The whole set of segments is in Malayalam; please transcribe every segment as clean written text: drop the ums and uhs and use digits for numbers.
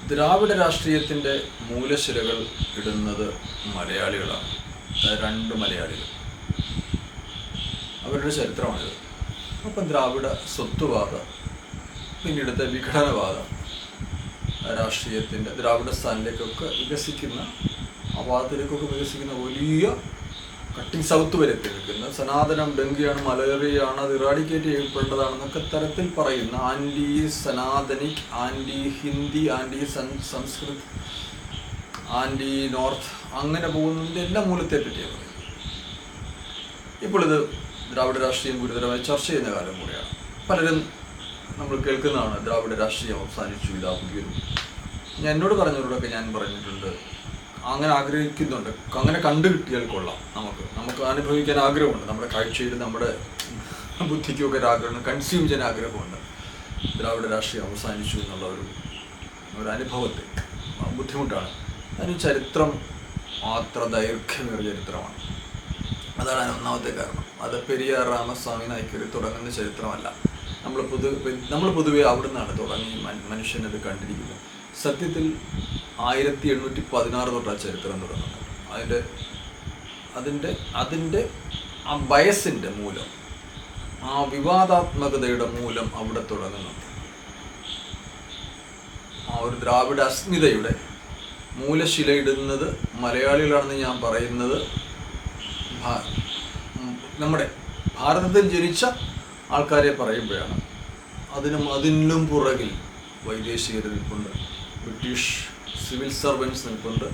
ദ്രാവിഡ രാഷ്ട്രീയത്തിൻ്റെ മൂലശിലകൾ ഇടുന്നത് മലയാളികളാണ്. രണ്ട് മലയാളികൾ, അവരുടെ ചരിത്രമാണിത്. അപ്പം ദ്രാവിഡ സ്വത്വവാദ, പിന്നീടത്തെ വിഘടനവാദ രാഷ്ട്രീയത്തിൻ്റെ ദ്രാവിഡസ്ഥാനിലേക്കൊക്കെ വികസിക്കുന്ന, ആ വാദത്തിലേക്കൊക്കെ വികസിക്കുന്ന വലിയ കട്ടിങ് സൗത്ത് വരെ എത്തി നിൽക്കുന്ന, സനാതനം ഡെങ്കിയാണ്, മലയാളിയാണ്, അത് ഇറാഡിക്കേറ്റ് ചെയ്യപ്പെടേണ്ടതാണെന്നൊക്കെ തരത്തിൽ പറയുന്ന anti Sanatanic, anti Hindi, anti Sanskrit, anti north, അങ്ങനെ പോകുന്നതിൻ്റെ എല്ലാ മൂലത്തെ പറ്റിയാണ് പറയുന്നത്. ഇപ്പോൾ ഇത് ദ്രാവിഡ രാഷ്ട്രീയം ഗുരുതരമായി ചർച്ച ചെയ്യുന്ന കാലം കൂടെയാണ്. പലരും നമ്മൾ കേൾക്കുന്നതാണ്, ദ്രാവിഡ രാഷ്ട്രീയം അവസാനിച്ചു, ഇതാ പുതിയൊരു. ഞാൻ എന്നോട് പറഞ്ഞവരോടൊക്കെ ഞാൻ പറഞ്ഞിട്ടുണ്ട്, അങ്ങനെ ആഗ്രഹിക്കുന്നുണ്ട്, അങ്ങനെ കണ്ടു കിട്ടിയാൽ കൊള്ളാം. നമുക്ക് അനുഭവിക്കാൻ ആഗ്രഹമുണ്ട്, നമ്മുടെ കാഴ്ചയിൽ നമ്മുടെ ബുദ്ധിക്കൊക്കെ ഒരു ആഗ്രഹം, കൺസ്യൂം ചെയ്യാൻ ആഗ്രഹമുണ്ട്. ദ്രാവിഡ രാഷ്ട്രീയം അവസാനിച്ചു എന്നുള്ള ഒരു അനുഭവത്തെ ബുദ്ധിമുട്ടാണ്. അതിന് ചരിത്രം അത്ര ദൈർഘ്യമേറിയ ചരിത്രമാണ്. അതാണ് ഒന്നാമത്തെ കാരണം. അത് പെരിയാർ രാമസ്വാമി നായ്ക്കര് തുടങ്ങുന്ന ചരിത്രമല്ല. നമ്മൾ പൊതുവെ അവിടെ നിന്നാണ് തുടങ്ങി മനുഷ്യനത് കണ്ടിരിക്കുന്നത്. സത്യത്തിൽ 1816 തൊട്ട് ആ ചരിത്രം തുടങ്ങുന്നത്. അതിൻ്റെ ആ ബയസിൻ്റെ മൂലം, ആ വിവാദാത്മകതയുടെ മൂലം അവിടെ തുടങ്ങുന്നുണ്ട്. ആ ഒരു ദ്രാവിഡ അസ്മിതയുടെ മൂലശിലയിടുന്നത് മലയാളികളാണെന്ന് ഞാൻ പറയുന്നത് നമ്മുടെ ഭാരതത്തിൽ ജനിച്ച ആൾക്കാരെ പറയുമ്പോഴാണ്. അതിനും പുറകിൽ വൈദേശികർ നിൽപ്പുണ്ട്, ബ്രിട്ടീഷ് സിവിൽ സർവൻസ് നിൽപ്പുണ്ട്,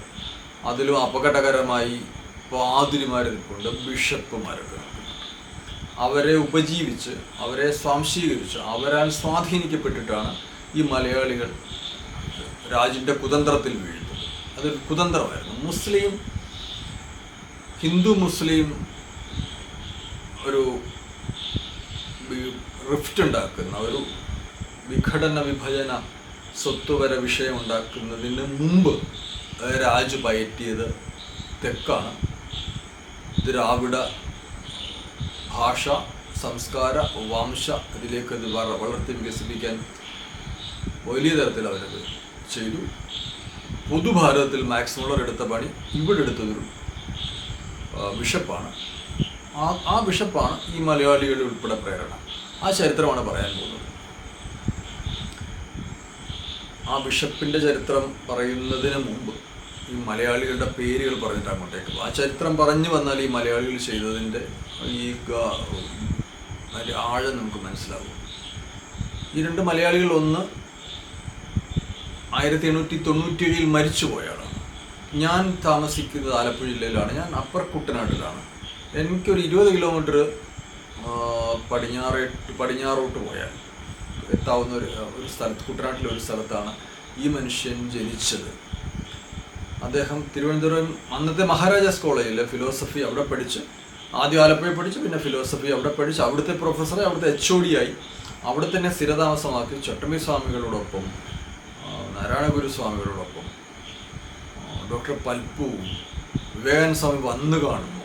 അതിലും അപകടകരമായി പാതിരിമാർ നിൽപ്പുണ്ട്, ബിഷപ്പുമാരൊക്കെ നിൽപ്പുണ്ട്. അവരെ ഉപജീവിച്ച്, അവരെ സ്വാംശീകരിച്ച്, അവരാൽ സ്വാധീനിക്കപ്പെട്ടിട്ടാണ് ഈ മലയാളികൾ രാജ്യൻ്റെ കുതന്ത്രത്തിൽ വീഴുന്നത്. അതൊരു കുതന്ത്രമായിരുന്നു. ഹിന്ദു മുസ്ലിം ഒരു റിഫ്റ്റ് ഉണ്ടാക്കുന്ന, ഒരു വിഘടന വിഭജന സ്വത്വപര വിഷയം ഉണ്ടാക്കുന്നതിന് മുമ്പ് രാജ് പയറ്റിയത് തെക്കാണ്. ദ്രാവിഡ ഭാഷ, സംസ്കാര, വംശ ഇതിലേക്ക് ഇത് വളർത്തി വികസിപ്പിക്കാൻ വലിയ തരത്തിൽ അവരത് ചെയ്തു. പൊതുഭാരതത്തിൽ മാക്സ് മുള്ളർ എടുത്ത പണി ഇവിടെ എടുത്തതൊരു ബിഷപ്പാണ്. ആ ബിഷപ്പാണ് ഈ മലയാളികളുടെ ഉൾപ്പെടെ പ്രേരണ. ആ ചരിത്രമാണ് പറയാൻ പോകുന്നത്. ആ ബിഷപ്പിൻ്റെ ചരിത്രം പറയുന്നതിന് മുമ്പ് ഈ മലയാളികളുടെ പേരുകൾ പറഞ്ഞിട്ട് അങ്ങോട്ടേക്ക് ആ ചരിത്രം പറഞ്ഞു വന്നാൽ ഈ മലയാളികൾ ചെയ്തതിൻ്റെ അതിൻ്റെ ആഴം നമുക്ക് മനസ്സിലാവും. ഈ രണ്ട് മലയാളികൾ, ഒന്ന് 1897 മരിച്ചു പോയാളാണ്. ഞാൻ താമസിക്കുന്നത് ആലപ്പുഴ ജില്ലയിലാണ്. ഞാൻ അപ്പർ കുട്ടനാട്ടിലാണ്. എനിക്കൊരു 20 കിലോമീറ്റർ പടിഞ്ഞാറോട്ട് പോയാൽ എത്താവുന്ന ഒരു സ്ഥലത്ത്, കുട്ടനാട്ടിലെ ഒരു സ്ഥലത്താണ് ഈ മനുഷ്യൻ ജനിച്ചത്. അദ്ദേഹം തിരുവനന്തപുരം അന്നത്തെ മഹാരാജാസ് കോളേജിലെ ഫിലോസഫി അവിടെ പഠിച്ച്, ആദ്യം ആലപ്പുഴയിൽ പഠിച്ചു, പിന്നെ ഫിലോസഫി അവിടെ പഠിച്ച്, അവിടുത്തെ പ്രൊഫസറെ, അവിടുത്തെ HOD ആയി, അവിടെ തന്നെ സ്ഥിരതാമസമാക്കി. ചട്ടമ്പി സ്വാമികളോടൊപ്പം, നാരായണ ഗുരുസ്വാമികളോടൊപ്പം, ഡോക്ടർ പൽപ്പു, വിവേകാനന്ദ സ്വാമി വന്നു കാണുന്നു.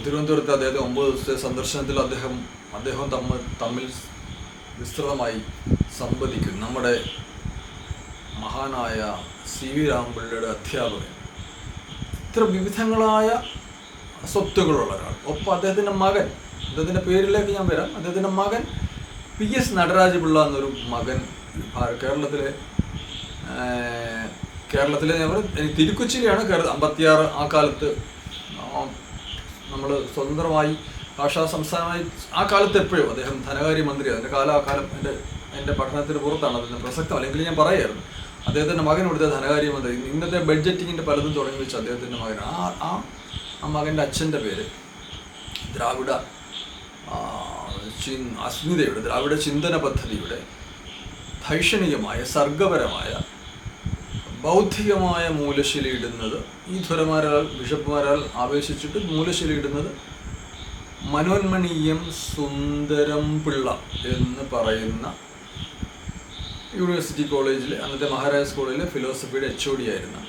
തിരുവനന്തപുരത്ത് അദ്ദേഹത്തെ 9 ദിവസത്തെ സന്ദർശനത്തിൽ അദ്ദേഹം തമ്മിൽ വിസ്തൃതമായി സംവദിക്കുന്നു. നമ്മുടെ മഹാനായ CV രാമപിള്ളയുടെ അധ്യാപകൻ, ഇത്ര വിവിധങ്ങളായ സ്വത്തുകളുള്ള ഒരാൾ. ഒപ്പം അദ്ദേഹത്തിൻ്റെ പേരിലേക്ക് ഞാൻ വരാം. അദ്ദേഹത്തിൻ്റെ മകൻ PS നടരാജ പിള്ള എന്നൊരു മകൻ കേരളത്തിലെ തിരുക്കൊച്ചിയിലാണ് 56 ആ കാലത്ത് നമ്മൾ സ്വതന്ത്രമായി ഭാഷാ സംസ്ഥാനമായി ആ കാലത്ത് എപ്പോഴും അദ്ദേഹം ധനകാര്യമന്ത്രി. അതിൻ്റെ കാലാകാലം എൻ്റെ പഠനത്തിന് പുറത്താണ്, അതിന് പ്രസക്തം അല്ലെങ്കിൽ ഞാൻ പറയായിരുന്നു. അദ്ദേഹത്തിൻ്റെ മകൻ ഇവിടുത്തെ ധനകാര്യമന്ത്രി. ഇന്നത്തെ ബഡ്ജറ്റിങ്ങിൻ്റെ പലതും തുടങ്ങി വെച്ച അദ്ദേഹത്തിൻ്റെ മകനാണ്. ആ മകൻ്റെ അച്ഛൻ്റെ പേര് ദ്രാവിഡ അസ്മിതയുടെ, ദ്രാവിഡ ചിന്തന പദ്ധതിയുടെ ധൈഷണികമായ, സർഗപരമായ, ബൗദ്ധികമായ മൂലശിലയിടുന്നത് ഈ ധുരമാരാൽ, ബിഷപ്പുമാരാൽ ആവേശിച്ചിട്ട് മൂലശിലയിടുന്നത് മനോന്മണീയം സുന്ദരം പിള്ള എന്ന് പറയുന്ന യൂണിവേഴ്സിറ്റി കോളേജിലെ, അന്നത്തെ മഹാരാജാസ് കോളേജിലെ ഫിലോസഫിയുടെ HOD ആയിരുന്നു.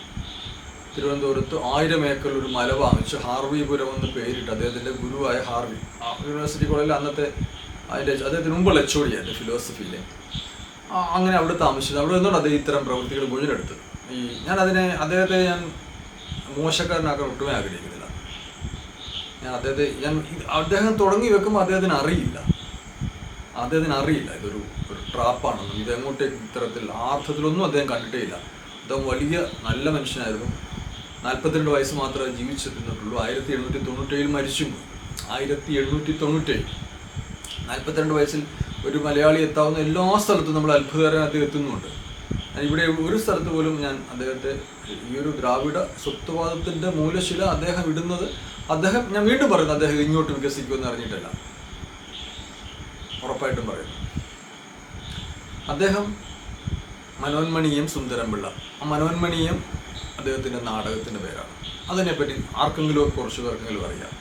തിരുവനന്തപുരത്ത് 1000 ഏക്കറിൽ ഒരു മല വാങ്ങിച്ച് ഹാർവിപുരം എന്ന് പേരിട്ട് അദ്ദേഹത്തിൻ്റെ ഗുരുവായ ഹാർവി, യൂണിവേഴ്സിറ്റി കോളേജിൽ അന്നത്തെ അദ്ദേഹത്തിന് മുമ്പുള്ള HOD ആയിരുന്നു ഫിലോസഫിയിലെ. അങ്ങനെ അവിടെ താമസിച്ചത്. അവിടെ നിന്നുകൊണ്ട് അദ്ദേഹം ഇത്തരം പ്രവൃത്തികൾ മുഴുവനെടുത്ത്. ഞാൻ അദ്ദേഹത്തെ ഞാൻ മോശക്കാരനാക്കാൻ ഒട്ടുമേ ആഗ്രഹിക്കുന്നില്ല. അദ്ദേഹം തുടങ്ങി വെക്കുമ്പോൾ അദ്ദേഹത്തിന് അറിയില്ല ഇതൊരു ട്രാപ്പാണെന്നും ഇതെങ്ങോട്ടേക്ക് ഇത്തരത്തിൽ അർത്ഥത്തിലൊന്നും അദ്ദേഹം കണ്ടിട്ടേ ഇല്ല. അദ്ദേഹം വലിയ നല്ല മനുഷ്യനായിരുന്നു. 42 വയസ്സ് മാത്രമേ ജീവിച്ചിരുന്നിട്ടുള്ളൂ. 1797 മരിച്ചു. 1797 42 വയസ്സിൽ ഒരു മലയാളി എത്താവുന്ന എല്ലാ സ്ഥലത്തും നമ്മൾ അത്ഭുതകരമായി അദ്ദേഹം എത്തുന്നുണ്ട്. ഇവിടെ ഒരു സ്ഥലത്ത് പോലും ഞാൻ അദ്ദേഹത്തെ ഈ ഒരു ദ്രാവിഡ സ്വത്വവാദത്തിൻ്റെ മൂലശില അദ്ദേഹം ഇടുന്നത്, ഞാൻ വീണ്ടും പറയുന്നു, അദ്ദേഹം ഇങ്ങോട്ട് വികസിക്കുമെന്ന് അറിഞ്ഞിട്ടല്ല, ഉറപ്പായിട്ടും പറയുന്നു. അദ്ദേഹം മനോന്മണീയം സുന്ദരംപിള്ള, ആ മനോന്മണീയം അദ്ദേഹത്തിൻ്റെ നാടകത്തിൻ്റെ പേരാണ്. അതിനെപ്പറ്റി ആർക്കെങ്കിലും കുറച്ച് പേർക്കെങ്കിലും അറിയാം.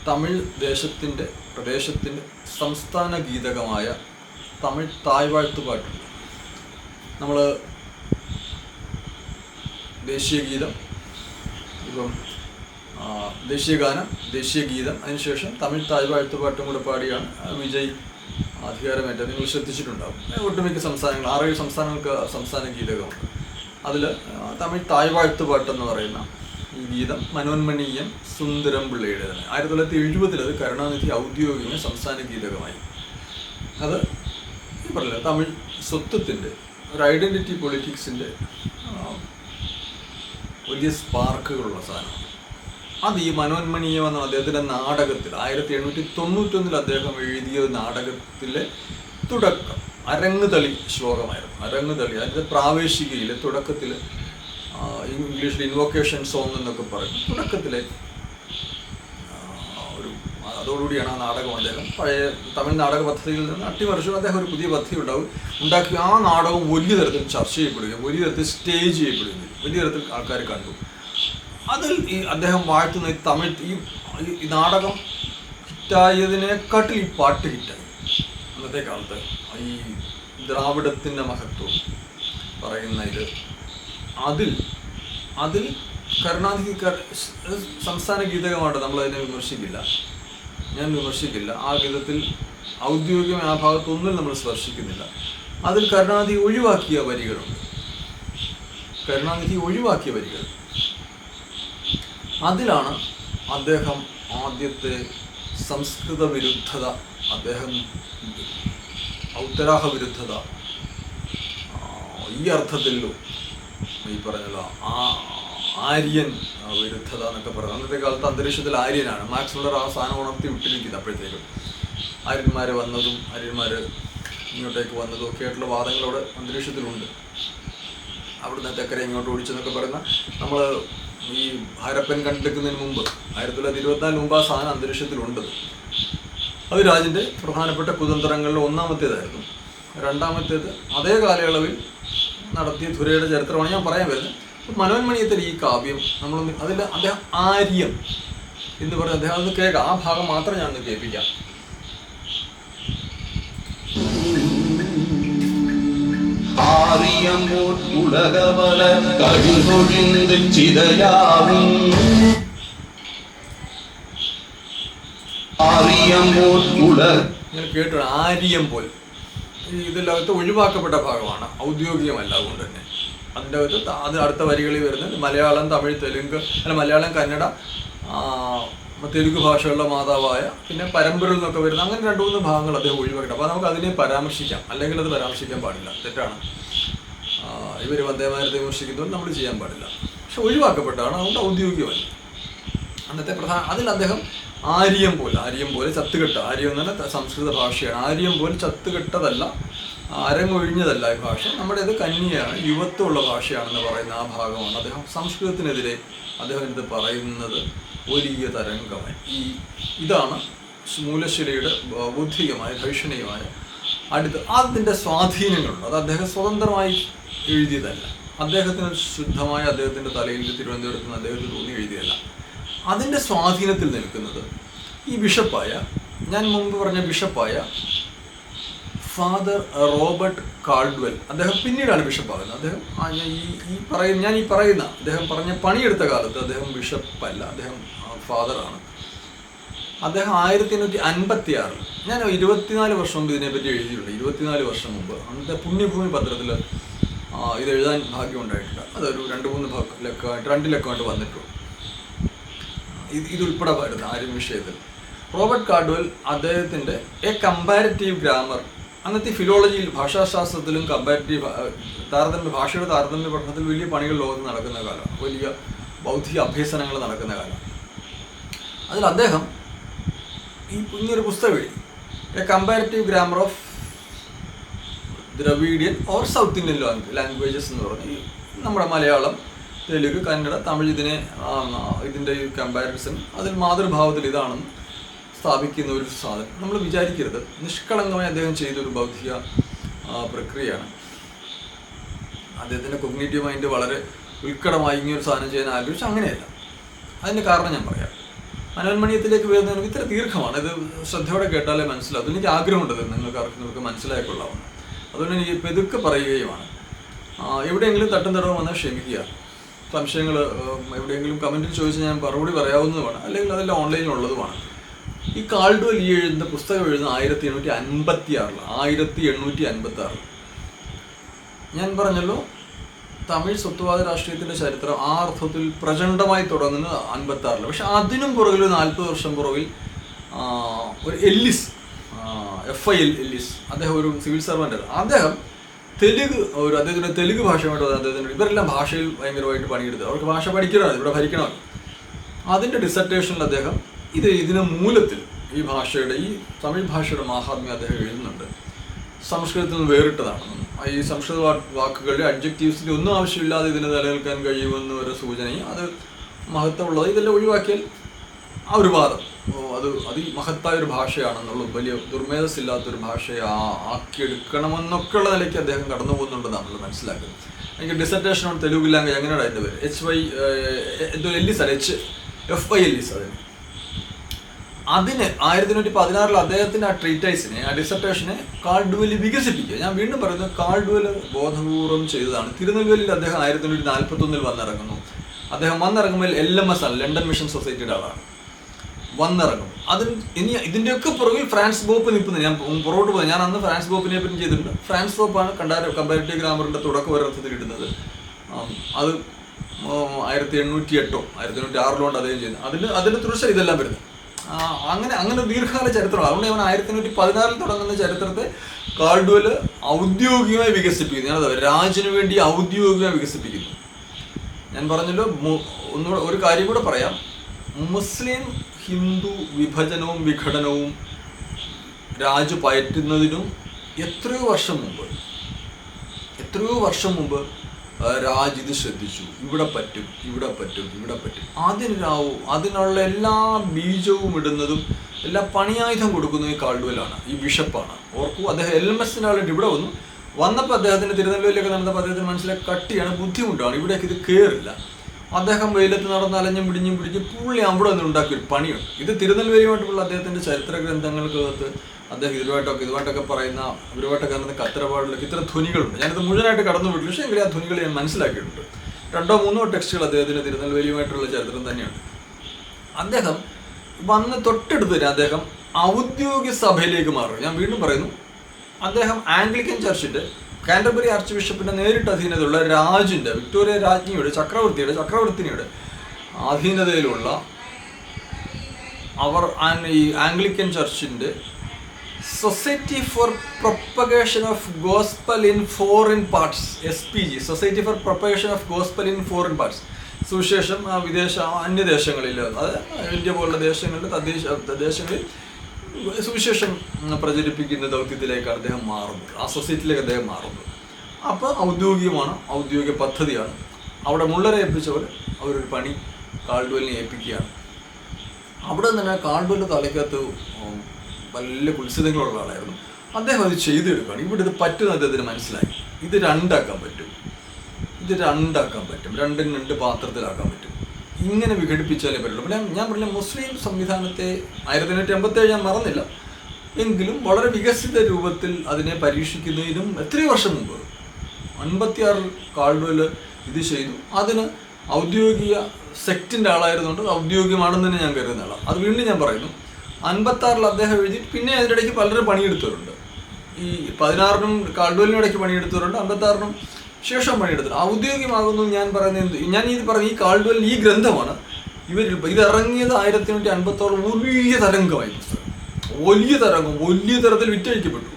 തമിഴ് പ്രദേശത്തിൻ്റെ സംസ്ഥാന ഗീതകമായ തമിഴ് തായ്വാഴ്ത്തുപാട്ടുണ്ട്. നമ്മൾ ദേശീയ ഗീതം, ഇപ്പം ദേശീയ ഗാനം, ദേശീയ ഗീതം, അതിനുശേഷം തമിഴ് തായ്വാഴ്ത്തുപാട്ടും കൂടെ പാടിയാണ് വിജയ് അധികാരമേറ്റത്. നിങ്ങൾ ശ്രദ്ധിച്ചിട്ടുണ്ടാകും. ഒട്ടുമിക്ക സംസ്ഥാനങ്ങൾ 6-7 സംസ്ഥാനങ്ങൾക്ക് സംസ്ഥാന ഗീതകമുണ്ട്. അതിൽ തമിഴ് തായ്വാഴ്ത്തുപാട്ടെന്ന് പറയുന്ന ഈ ഗീതം മനോന്മണീയം സുന്ദരംപിള്ളയുടെ തന്നെ 1970 അത് കരുണാനിധി ഔദ്യോഗിക സംസ്ഥാന ഗീതകമായി. അത് ഈ പറഞ്ഞില്ല, തമിഴ് സ്വത്വത്തിൻ്റെ ഒരു ഐഡൻറ്റിറ്റി പൊളിറ്റിക്സിൻ്റെ വലിയ സ്പാർക്കുകളുള്ള സാധനമാണ്. അത് ഈ മനോന്മണീയം എന്ന അദ്ദേഹത്തിൻ്റെ നാടകത്തിൽ 1891 അദ്ദേഹം എഴുതിയ നാടകത്തിലെ തുടക്കം അരങ്ങുതളി ശ്ലോകമായിരുന്നു. അരങ്ങുതളി അതിൻ്റെ പ്രാവേശികയിലെ തുടക്കത്തിൽ, ഇംഗ്ലീഷിൽ ഇൻവോക്കേഷൻ സോങ് എന്നൊക്കെ പറയും, തുടക്കത്തിലെ അതോടുകൂടിയാണ് ആ നാടകം അദ്ദേഹം പഴയ തമിഴ് നാടക പദ്ധതിയിൽ നിന്ന് അട്ടിമറിച്ചു. അദ്ദേഹം ഒരു പുതിയ പദ്ധതി ഉണ്ടാക്കി ആ നാടകം വലിയ തരത്തിൽ ചർച്ച ചെയ്യപ്പെടുകയും വലിയ തരത്തിൽ സ്റ്റേജ് ചെയ്യപ്പെടുകയും വലിയ തരത്തിൽ ആൾക്കാർ കണ്ടു. അതിൽ ഈ അദ്ദേഹം വാഴ്ത്തുന്ന ഈ തമിഴ് ഈ നാടകം ഹിറ്റായതിനെക്കാട്ടിൽ ഈ പാട്ട് ഹിറ്റായി. അന്നത്തെ കാലത്ത് ഈ ദ്രാവിഡത്തിൻ്റെ മഹത്വം പറയുന്ന അതിൽ കരുണാനിധി സംസ്ഥാന ഗീതകമായിട്ട് നമ്മളതിനെ ഞാൻ വിമർശിക്കില്ല. ആ ഗീതത്തിൽ ഔദ്യോഗികമായ ആ ഭാഗത്തൊന്നും നമ്മൾ സ്പർശിക്കുന്നില്ല. അതിൽ കരുണാനിധി ഒഴിവാക്കിയ വരികളുണ്ട്. അതിലാണ് അദ്ദേഹം ആദ്യത്തെ സംസ്കൃത വിരുദ്ധത, ഔത്തരാഹ വിരുദ്ധത ഈ അർത്ഥത്തിലും ഈ പറഞ്ഞല്ലോ ആര്യൻ വിരുദ്ധത എന്നൊക്കെ പറയുന്നത്. അന്നത്തെ കാലത്ത് അന്തരീക്ഷത്തിൽ ആര്യനാണ്. മാക്സ് മുള്ളർ ആ സാധനം ഉണർത്തി വിട്ടിരിക്കുന്നത്. അപ്പോഴത്തേക്കും ആര്യന്മാർ ഇങ്ങോട്ടേക്ക് വന്നതും ഒക്കെ ആയിട്ടുള്ള വാദങ്ങളവിടെ അന്തരീക്ഷത്തിലുണ്ട്. അവിടുന്ന് തെക്കരെ ഇങ്ങോട്ട് ഓടിച്ചെന്നൊക്കെ പറയുന്ന, നമ്മൾ ഈ ഹരപ്പൻ കണ്ടെടുക്കുന്നതിന് മുമ്പ് 1924 മുമ്പ് ആ സാധനം അന്തരീക്ഷത്തിലുണ്ട്. അത് രാജിൻ്റെ പ്രധാനപ്പെട്ട കുതന്ത്രങ്ങളിൽ ഒന്നാമത്തേതായിരുന്നു. രണ്ടാമത്തേത് അതേ കാലയളവിൽ നടത്തിയ ധുരയുടെ ചരിത്രമാണ് ഞാൻ പറയാൻ വരുന്നത്. മനോന്മണീയത്തിൽ ഈ കാവ്യം അതിൽ അദ്ദേഹം ആര്യം എന്ന് പറഞ്ഞ അദ്ദേഹം അത് കേൾക്കാം. ആ ഭാഗം മാത്രം ഞാൻ കേൾപ്പിക്കാം. ഞാൻ കേട്ടു ആര്യം പോൽ. ഇതിലകത്ത് ഒഴിവാക്കപ്പെട്ട ഭാഗമാണ്, ഔദ്യോഗികമല്ല. അതുകൊണ്ട് തന്നെ അതിൻ്റെ അകത്ത് അത് അടുത്ത വരികളിൽ വരുന്നത് മലയാളം, തമിഴ്, തെലുങ്ക്, മലയാളം, കന്നഡ, തെലുങ്ക് ഭാഷകളുടെ മാതാവായ പിന്നെ പരമ്പരയിൽ നിന്നൊക്കെ വരുന്ന അങ്ങനെ 2-3 ഭാഗങ്ങൾ അദ്ദേഹം ഒഴിവാക്കിയിട്ട്. അപ്പോൾ നമുക്ക് അതിനെ പരാമർശിക്കാം, അല്ലെങ്കിൽ അത് പരാമർശിക്കാൻ പാടില്ല, തെറ്റാണ്. ഇവർ വന്ദേമാതരത്തെ വിമർശിക്കുന്നതുകൊണ്ട് നമ്മൾ ചെയ്യാൻ പാടില്ല. പക്ഷെ ഒഴിവാക്കപ്പെട്ടാണ്, അതുകൊണ്ട് ഔദ്യോഗികമല്ല. അന്നത്തെ അതിൽ അദ്ദേഹം ആര്യം പോലെ ചത്തുകെട്ട, ആര്യം എന്ന് പറഞ്ഞാൽ സംസ്കൃത ഭാഷയാണ്. ആര്യം പോലെ ചത്തുകെട്ടതല്ല, അരങ്ങൊഴിഞ്ഞതല്ല ഈ ഭാഷ. നമ്മുടേത് കന്യയാണ്, യുവത്വമുള്ള ഭാഷയാണെന്ന് പറയുന്ന ആ ഭാഗമാണ്. അദ്ദേഹം സംസ്കൃതത്തിനെതിരെ ഇത് പറയുന്നത് വലിയ തരംഗമായി. ഇതാണ് മൂലശിലയുടെ ബൗദ്ധികമായ ഭൈഷണികമായ അതിൻ്റെ സ്വാധീനങ്ങളുണ്ട്. അത് അദ്ദേഹം സ്വതന്ത്രമായി എഴുതിയതല്ല. അദ്ദേഹത്തിന് ശുദ്ധമായ അദ്ദേഹത്തിൻ്റെ തലയിൽ തിരുവനന്തപുരത്ത് നിന്ന് അദ്ദേഹത്തിന് തോന്നി എഴുതിയതല്ല. അതിൻ്റെ സ്വാധീനത്തിൽ നിൽക്കുന്നത് ഈ ബിഷപ്പായ, ഞാൻ മുമ്പ് പറഞ്ഞ ബിഷപ്പായ ഫാദർ റോബർട്ട് കാൾഡ്വെൽ. അദ്ദേഹം പിന്നീടാണ് ബിഷപ്പാകുന്നത്. അദ്ദേഹം ഞാൻ ഈ പറയുന്ന അദ്ദേഹം പറഞ്ഞ പണിയെടുത്ത കാലത്ത് അദ്ദേഹം ബിഷപ്പല്ല, അദ്ദേഹം ഫാദറാണ്. അദ്ദേഹം 1856 ഞാൻ 24 വർഷം മുമ്പ് ഇതിനെപ്പറ്റി എഴുതിയിട്ടുണ്ട്. 24 വർഷം മുമ്പ് അന്നത്തെ പുണ്യഭൂമി പത്രത്തിൽ ഇത് എഴുതാൻ ഭാഗ്യം ഉണ്ടായിട്ടില്ല. അതൊരു 2-3 ലക്കമായിട്ട് 2 ലക്കമായിട്ട് വന്നിട്ടുള്ളൂ. ഇതുൾപ്പെടെ വരുന്ന ആരും വിഷയത്തിൽ റോബർട്ട് കാർഡ്വെൽ അദ്ദേഹത്തിൻ്റെ എ കമ്പാരിറ്റീവ് ഗ്രാമർ, അന്നത്തെ ഫിലോളജിയിൽ ഭാഷാശാസ്ത്രത്തിലും ഭാഷയുടെ താരതമ്യ പഠനത്തിൽ വലിയ പണികൾ ലോകത്ത് നടക്കുന്ന കാലം, വലിയ ബൗദ്ധിക അഭ്യസനങ്ങൾ നടക്കുന്ന കാലം. അതിൽ അദ്ദേഹം ഇങ്ങനൊരു പുസ്തകം എഴുതി, A comparative grammar of Dravidian or south Indian languages എന്ന് പറഞ്ഞ് നമ്മുടെ മലയാളം, തെലുങ്ക്, കന്നഡ, തമിഴ് ഇതിൻ്റെ ഈ കമ്പാരിസൺ അതിൽ മാതൃഭാവത്തിൽ ഇതാണെന്ന് സ്ഥാപിക്കുന്ന ഒരു സാധനം. നമ്മൾ വിചാരിക്കരുത് നിഷ്കളങ്കമായി അദ്ദേഹം ചെയ്തൊരു ബൗദ്ധിക പ്രക്രിയയാണ്. അദ്ദേഹത്തിൻ്റെ കൊഗ്നിറ്റീവ് മൈൻഡ് വളരെ ഉത്കടമായി ഇങ്ങനൊരു സാധനം ചെയ്യാൻ ആഗ്രഹിച്ചു. അങ്ങനെയല്ല. അതിൻ്റെ കാരണം ഞാൻ പറയാം. മനോന്മണീയത്തിലേക്ക് വരുന്നതിന് ഇത്ര ദീർഘമാണ്. ഇത് ശ്രദ്ധയോടെ കേട്ടാലേ മനസ്സിലാവും. എനിക്ക് ആഗ്രഹമുണ്ട് നിങ്ങൾക്ക് മനസ്സിലായിക്കൊള്ളാവുന്ന. അതുകൊണ്ട് എനിക്ക് പെതുക്കെ പറയുകയുമാണ്. എവിടെയെങ്കിലും തട്ടും തടവും വന്നാൽ ക്ഷമിക്കുക. സംശയങ്ങൾ എവിടെയെങ്കിലും കമൻറ്റിൽ ചോദിച്ചാൽ ഞാൻ മറുപടി പറയാവുന്നതുമാണ്, അല്ലെങ്കിൽ അതെല്ലാം ഓൺലൈനിലുള്ളതുമാണ്. ഈ കാൾഡ്വെൽ എഴുതുന്ന പുസ്തകം എഴുതുന്ന 1856 ഞാൻ പറഞ്ഞല്ലോ, തമിഴ് സ്വത്വവാദ രാഷ്ട്രീയത്തിൻ്റെ ചരിത്രം ആ അർത്ഥത്തിൽ പ്രചണ്ഡമായി തുടങ്ങുന്നത് 56. പക്ഷെ അതിനും പുറകിൽ 40 വർഷം പുറകിൽ ഒരു എല്ലിസ്, FI എല്ലിസ്, അദ്ദേഹം ഒരു സിവിൽ സർവൻ്റ്. അദ്ദേഹം അദ്ദേഹത്തിൻ്റെ തെലുങ്ക് ഭാഷയുമായിട്ട് അദ്ദേഹത്തിൻ്റെ ഇവരെല്ലാം ഭാഷയിൽ ഭയങ്കരമായിട്ട് പണിയെടുത്തത്. അവർക്ക് ഭാഷ പഠിക്കണമല്ലോ, ഇവിടെ ഭരിക്കണമല്ലോ. അതിൻ്റെ ഡിസർട്ടേഷനിൽ അദ്ദേഹം ഇതിന് മൂലത്തിൽ ഈ ഭാഷയുടെ, ഈ തമിഴ് ഭാഷയുടെ മാഹാത്മ്യം അദ്ദേഹം എഴുതുന്നുണ്ട്. സംസ്കൃതത്തിൽ നിന്ന് വേറിട്ടതാണെന്നും ഈ സംസ്കൃത വാക്കുകളുടെ അഡ്ജക്റ്റീവ്സിൻ്റെ ഒന്നും ആവശ്യമില്ലാതെ ഇതിന് നിലനിൽക്കാൻ കഴിയുമെന്ന ഒരു സൂചനയും അത് മഹത്വമുള്ളത്. ഇതെല്ലാം ഒഴിവാക്കിയാൽ ആ ഒരു വാദം അത് അതിമഹത്തായ ഒരു ഭാഷയാണെന്നുള്ള വലിയ ദുർമേധസ്സില്ലാത്തൊരു ഭാഷയെ ആക്കിയെടുക്കണമെന്നൊക്കെയുള്ള നിലയ്ക്ക് അദ്ദേഹം കടന്നു പോകുന്നുണ്ടെന്ന് നമ്മൾ മനസ്സിലാക്കുന്നത്. എനിക്ക് ഡിസർട്ടേഷൻ ഓൺ തെലുങ്ക് ലാംഗ്വേജ് അങ്ങനെയാണ് അതിൻ്റെ പേര്. FI Ellis. അതിന് 1816 അദ്ദേഹത്തിൻ്റെ ആ ട്രീറ്റൈസിനെ, ആ ഡിസർട്ടേഷനെ കാൾഡ്വെൽ വികസിപ്പിക്കുക. ഞാൻ വീണ്ടും പറയുന്നത് കാൾഡ്വെൽ ബോധപൂർവം ചെയ്തതാണ്. തിരുനെൽവേലിയിൽ അദ്ദേഹം 1841 വന്നിറങ്ങുന്നു. അദ്ദേഹം വന്നിറങ്ങുമ്പോൾ LMS ആണ്, ലണ്ടൻ മിഷൻ സൊസൈറ്റിയുടെ ആളാണ്. വന്നിറങ്ങും. ഇതിൻ്റെയൊക്കെ പുറകിൽ ഫ്രാൻസ് ബോപ്പ് നിൽക്കുന്നത്. ഞാൻ പുറകോട്ട് പോയി, ഞാൻ അന്ന് ഫ്രാൻസ് ബോപ്പിനെ പറ്റി ചെയ്തിട്ടുണ്ട്. ഫ്രാൻസ് ബോപ്പാണ് കമ്പാരിറ്റീവ് ഗ്രാമറിൻ്റെ തുടക്കം ഒരർത്ഥത്തിൽ ഇടുന്നത്. അത് 1808 1806 അദ്ദേഹം ചെയ്യുന്നത്. അതിൻ്റെ തുടർച്ച ഇതെല്ലാം വരുന്നത്. അങ്ങനെ ദീർഘകാല ചരിത്രമാണ്. അതുകൊണ്ട് ഞാൻ 1814 തുടങ്ങുന്ന ചരിത്രത്തെ കാൾഡ്വെൽ ഔദ്യോഗികമായി വികസിപ്പിക്കുന്നു. ഞാനത് രാജിനു വേണ്ടി ഔദ്യോഗികമായി വികസിപ്പിക്കുന്നു. ഞാൻ പറഞ്ഞല്ലോ, ഒന്നുകൂടെ ഒരു കാര്യം കൂടെ പറയാം. മുസ്ലിം ഹിന്ദു വിഭജനവും വിഘടനവും രാജു പയറ്റുന്നതിനും എത്രയോ വർഷം മുമ്പ് രാജ് ഇത് ശ്രദ്ധിച്ചു. ഇവിടെ പറ്റും. അതിനുള്ള എല്ലാ ബീജവും ഇടുന്നതും എല്ലാ പണിയായുധം കൊടുക്കുന്നതും ഈ കാൾഡ്വെലാണ്, ഈ ബിഷപ്പാണ്. ഓർക്കൂ, അദ്ദേഹം LMSൻ്റെ ആളായിട്ട് ഇവിടെ വന്നപ്പോൾ അദ്ദേഹത്തിന് തിരുനെൽവേലിയൊക്കെ നടന്നപ്പോൾ അദ്ദേഹത്തിന് മനസ്സിലായി കട്ടിയാണ്, ബുദ്ധിമുട്ടാണ്, ഇവിടേക്ക് ഇത് കയറില്ല. അദ്ദേഹം വെയിലത്ത് നടന്ന് അലഞ്ഞും പിടിഞ്ഞും പുള്ളി അവിടെ നിന്ന് ഉണ്ടാക്കിയൊരു പണിയുണ്ട്. ഇത് തിരുനെൽവേലിയുമായിട്ടുള്ള അദ്ദേഹത്തിൻ്റെ ചരിത്ര ഗ്രന്ഥങ്ങൾക്കകത്ത് അദ്ദേഹം ഇതുമായിട്ടൊക്കെ പറയുന്ന ഇവരുമായിട്ടൊക്കെ കത്തരപാടിലൊക്കെ ഇത്ര ധ്വനികളുണ്ട്. ഞാനിത് മുഴുവനായിട്ട് കടന്നു പോയിട്ടില്ല, പക്ഷേ എങ്കിലും ആ ധ്വനികൾ ഞാൻ മനസ്സിലാക്കിയിട്ടുണ്ട്. 2-3 ടെക്സ്റ്റുകൾ അദ്ദേഹത്തിന് തിരുനെൽവേലിയുമായിട്ടുള്ള ചരിത്രം തന്നെയുണ്ട്. അദ്ദേഹം വന്ന് തൊട്ടടുത്ത് തന്നെ അദ്ദേഹം ഔദ്യോഗിക സഭയിലേക്ക് മാറും. ഞാൻ വീണ്ടും പറയുന്നു, അദ്ദേഹം ആംഗ്ലിക്കൻ ചർച്ചിൻ്റെ കാൻറ്റർബറി ആർച്ച് ബിഷപ്പിൻ്റെ നേരിട്ട് അധീനതയുള്ള രാജിൻ്റെ, വിക്ടോറിയ രാജ്ഞിയുടെ ചക്രവർത്തിനിയുടെ അധീനതയിലുള്ള ഈ ആംഗ്ലിക്കൻ ചർച്ചിൻ്റെ society for propagation of gospel in foreign parts, SPG, society for propagation of gospel in foreign parts, സുവിശേഷം അന്യദേശങ്ങളിൽ, അതായത് ഇന്ത്യ പോലുള്ള ദേശങ്ങളിൽ സുവിശേഷം പ്രചരിപ്പിക്കുന്ന ദൗത്യത്തിലേക്ക് അദ്ദേഹം മാറുന്നത്, ആ സൊസൈറ്റിയിലേക്ക് അദ്ദേഹം മാറുന്നത്. അപ്പോൾ ഔദ്യോഗിക പദ്ധതിയാണ്. അവിടെ മുള്ളരെ ഏൽപ്പിച്ചവർ അവരൊരു പണി കാൾഡ്വെലിനെ ഏൽപ്പിക്കുകയാണ്. അവിടെ തന്നെ കാൾഡ്വെലിൻ്റെ തലയ്ക്കകത്ത് വലിയ കുത്സിതങ്ങളുള്ള ആളായിരുന്നു. അദ്ദേഹം അത് ചെയ്തെടുക്കുകയാണ്. ഇവിടെ ഇത് പറ്റുന്ന അദ്ദേഹത്തിന് മനസ്സിലായി. ഇത് രണ്ടാക്കാൻ പറ്റും, 2 പാത്രത്തിലാക്കാൻ പറ്റും. ഇങ്ങനെ വിഘടിപ്പിച്ചാലേ പറ്റുള്ളൂ. പിന്നെ ഞാൻ പറഞ്ഞ മുസ്ലിം സംവിധാനത്തെ 1887 ഞാൻ മറന്നില്ല, എങ്കിലും വളരെ വികസിത രൂപത്തിൽ അതിനെ പരീക്ഷിക്കുന്നതിനും എത്രയോ വർഷം മുമ്പ് 56 കാൾഡ്വെൽ ഇത് ചെയ്തു. അതിന് ഔദ്യോഗിക സെക്റ്റിൻ്റെ ആളായിരുന്നുകൊണ്ട് ഔദ്യോഗികമാണെന്ന് തന്നെ ഞാൻ കരുതുന്ന ആളാണ്. അത് വീണ്ടും ഞാൻ പറയുന്നു, 56 അദ്ദേഹം എഴുതി. പിന്നെ അതിനിടയ്ക്ക് പലരും പണിയെടുത്തവരുണ്ട്. ഈ 16-നും കാൾഡ്വെലിനും ഇടയ്ക്ക് പണിയെടുത്തവരുണ്ട്, 56-നും ശേഷം പണിയെടുത്തത്. ഔദ്യോഗികമാകുന്നു ഞാൻ പറയുന്നത്, ഞാൻ ഈ പറഞ്ഞ ഈ കാൾഡ്വെൽ ഈ ഗ്രന്ഥമാണ് ഇത് ഇറങ്ങിയത് 1856 വലിയ തരംഗമായി പുസ്തകം. വലിയ തരംഗം, വലിയ തരത്തിൽ വിറ്റഴിക്കപ്പെട്ടു.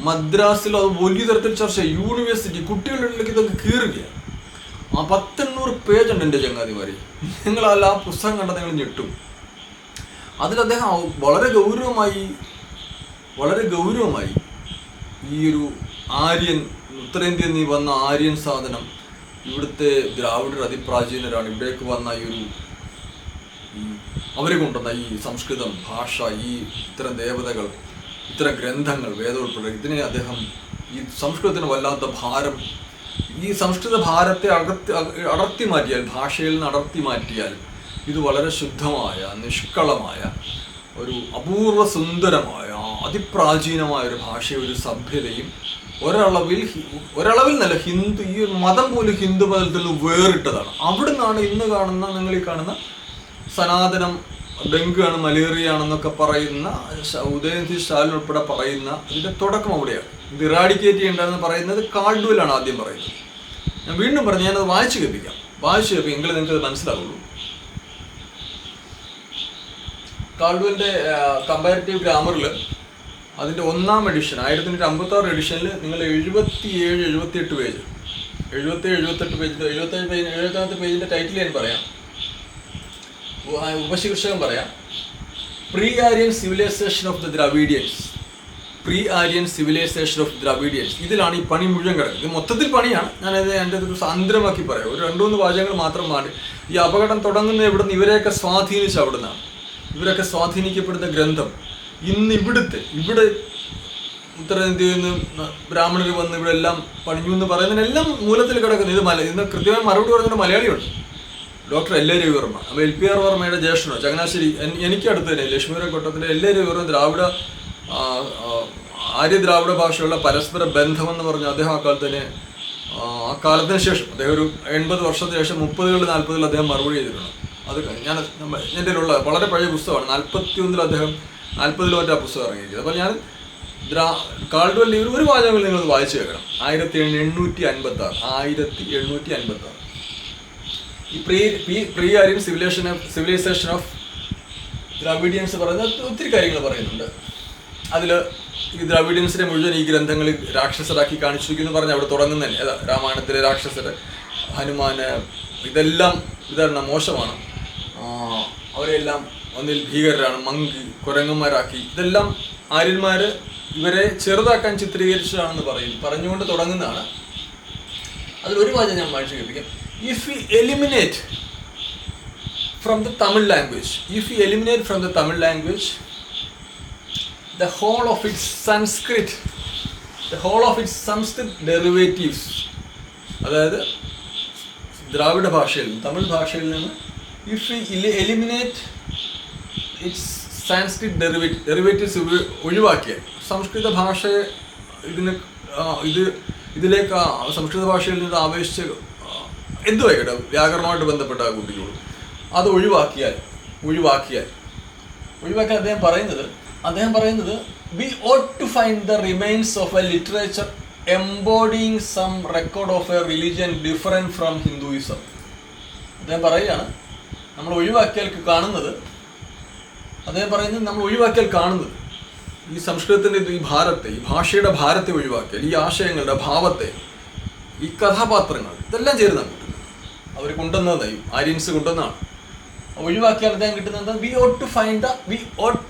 മദ്രാസിൽ അത് വലിയ തരത്തിൽ ചർച്ച, യൂണിവേഴ്സിറ്റി, കുട്ടികളുടെ ഇടയ്ക്ക് ഇതൊക്കെ കീറുകയാണ്. 100-800 പേജുണ്ട് എൻ്റെ ചങ്ങാതിമാരെ. നിങ്ങളല്ല ആ പുസ്തകം കണ്ടാൽ നിങ്ങൾ ഞെട്ടും. അതിൽ അദ്ദേഹം വളരെ ഗൗരവമായി ഈ ഒരു ആര്യൻ, ഉത്തരേന്ത്യയിൽ നിന്ന് വന്ന ആര്യൻ സാധനം, ഇവിടുത്തെ ദ്രാവിഡർ അതിപ്രാചീനരാണ്, ഇവിടേക്ക് വന്ന അവരെ കൊണ്ടുവന്ന ഈ സംസ്കൃതം ഭാഷ, ഈ ഇത്തരം ദേവതകൾ, ഇത്തരം ഗ്രന്ഥങ്ങൾ, വേദം ഉൾപ്പെടെ ഇതിനെ അദ്ദേഹം ഈ സംസ്കൃതത്തിന് വല്ലാത്ത ഭാരം, ഈ സംസ്കൃത ഭാരത്തെ അടർത്തി മാറ്റിയാൽ, ഭാഷയിൽ നിന്ന് അടർത്തി മാറ്റിയാൽ ഇത് വളരെ ശുദ്ധമായ, നിഷ്കളമായ, ഒരു അപൂർവ സുന്ദരമായ, അതിപ്രാചീനമായ ഒരു ഭാഷയും ഒരു സഭ്യതയും ഒരളവിൽ നല്ല ഹിന്ദു, ഈ മതം പോലും ഹിന്ദു മതത്തിൽ നിന്ന് വേറിട്ടതാണ്. അവിടെ നിന്നാണ് ഇന്ന് കാണുന്ന, നിങ്ങൾ ഈ കാണുന്ന സനാതനം ഡെങ്കാണ്, മലേറിയ ആണെന്നൊക്കെ പറയുന്ന, ഉദയനിധി സ്റ്റാലിൻ ഉൾപ്പെടെ പറയുന്ന ഇതിൻ്റെ തുടക്കം അവിടെയാണ്. ഇത് ഇറാഡിക്കേറ്റ് ചെയ്യേണ്ടതെന്ന് പറയുന്നത് കാൾഡ്വെലാണ് ആദ്യം പറയുന്നത്. ഞാൻ വീണ്ടും പറഞ്ഞു, ഞാനത് വായിച്ചു കേൾപ്പിക്കാം എങ്കിൽ നിങ്ങൾക്ക് അത് മനസ്സിലാവുള്ളൂ. കാൾഡ്വെലിൻ്റെ കമ്പാരിറ്റീവ് ഗ്രാമറിൽ അതിൻ്റെ 1ാം എഡിഷൻ 1856 എഡിഷനിൽ നിങ്ങൾ 77-78 പേജ്, 77-78 പേജിൻ്റെ 77 പേജിൻ്റെ ടൈറ്റിൽ ഞാൻ പറയാം, ഉപശീർഷകം പറയാം, pre Aryan civilization of the Dravidians. Pre Aryan civilization of Dravidians. ഇതിലാണ് ഈ പണി മുഴുവൻ കിടക്കുന്നത്. ഇത് മൊത്തത്തിൽ പണിയാണ്. ഞാനത് എൻ്റെ ഒരു സാന്ദ്രമാക്കി പറയാം. ഒരു 2-3 വാചകങ്ങൾ മാത്രം മാറി. ഈ അപകടം തുടങ്ങുന്ന ഇവിടുന്ന്, ഇവരെയൊക്കെ സ്വാധീനിച്ച അവിടുന്നാണ്. ഇവരൊക്കെ സ്വാധീനിക്കപ്പെടുന്ന ഗ്രന്ഥം ഇവിടെ ഉത്തരേന്ത്യയിൽ നിന്ന് ബ്രാഹ്മണർ വന്ന് ഇവിടെ എല്ലാം പണിഞ്ഞു എന്ന് പറയുന്നതിനെല്ലാം മൂലത്തിൽ കിടക്കുന്നത് ഇന്ന് കൃത്യമായി മറുപടി പറയുന്നൊരു മലയാളിയുണ്ട്, ഡോക്ടർ എൽ.എ. രവിവർമ്മ. അപ്പോൾ LPR വർമ്മയുടെ ജ്യേഷ്ഠനോ, ചങ്ങനാശ്ശേരി, എനിക്ക് അടുത്ത് തന്നെ ലക്ഷ്മീപുരം കൊട്ടത്തിൻ്റെ എൽ.എ. രവിവർമ്മ ആര്യ ദ്രാവിഡ ഭാഷയുള്ള പരസ്പര ബന്ധമെന്ന് പറഞ്ഞ് അദ്ദേഹം ആ കാലത്തിന് ശേഷം, അദ്ദേഹം ഒരു 80 വർഷത്തിന് ശേഷം 30-40 അദ്ദേഹം മറുപടി ചെയ്തിട്ടുണ്ട്. അത് എൻ്റെ ഉള്ള വളരെ പഴയ പുസ്തകമാണ്. 41 അദ്ദേഹം 40 മറ്റാ പുസ്തകം ഇറങ്ങിയിരിക്കുന്നത്. അപ്പോൾ ഞാൻ കാൾഡ്വെൽ ഒരു വാചകങ്ങൾ നിങ്ങൾ വായിച്ചു കേൾക്കണം. 1856 ഈ പ്രീ ആര്യൻ സിവിലൈസേഷൻ ഓഫ് ദ്രാവിഡിയൻസ് പറയുന്ന ഒത്തിരി കാര്യങ്ങൾ പറയുന്നുണ്ട്. അതിൽ ഈ ദ്രാവിഡിയൻസിനെ മുഴുവൻ ഈ ഗ്രന്ഥങ്ങളിൽ രാക്ഷസരാക്കി കാണിച്ചിരിക്കുന്നു പറഞ്ഞ് അവിടെ തുടങ്ങുന്നതന്നെ രാമായണത്തിലെ രാക്ഷസർ, ഹനുമാന്, ഇതെല്ലാം മോശമാണ്, അവരെല്ലാം ഒന്നിൽ ഭീകരരാണ്, മങ്കി, കുരങ്ങന്മാരാക്കി, ഇതെല്ലാം ആര്യന്മാർ ഇവരെ ചെറുതാക്കാൻ ചിത്രീകരിച്ചതാണെന്ന് പറഞ്ഞുകൊണ്ട് തുടങ്ങുന്നതാണ്. അതിലൊരു വാചകം ഞാൻ വായിച്ചു കേൾപ്പിക്കാം. If we eliminate from the Tamil language, the whole of its Sanskrit derivatives, അതായത് ദ്രാവിഡ ഭാഷയിൽ, തമിഴ് ഭാഷയിൽ നിന്ന് if we eliminate its Sanskrit derivatives ഒഴിവാക്കിയാൽ, സംസ്കൃത ഭാഷയെ ഇതിലേക്ക് സംസ്കൃത ഭാഷയിൽ നിന്ന് ആവേശിച്ച് എന്തുവായിക്കട്ടെ, വ്യാകരണമായിട്ട് ബന്ധപ്പെട്ട കുട്ടികളും അത് ഒഴിവാക്കിയാൽ അദ്ദേഹം പറയുന്നത് we ought to find the remains of a literature embodying some record of a religion different from Hinduism. അദ്ദേഹം പറയുകയാണ്, നമ്മൾ ഒഴിവാക്കിയാൽ കാണുന്നത് ഈ സംസ്കൃതത്തിൻ്റെ ഈ ഭാഷയുടെ ഭാരത്തെ ഒഴിവാക്കിയാൽ, ഈ ആശയങ്ങളുടെ ഭാവത്തെ, ഈ കഥാപാത്രങ്ങൾ ഇതെല്ലാം ചേർന്നാണ് അവർ കൊണ്ടുവന്നതായി, ആര്യൻസ് കൊണ്ടുവന്നതാണ്. ഒഴിവാക്കിയാൽ അദ്ദേഹം കിട്ടുന്നത് we ought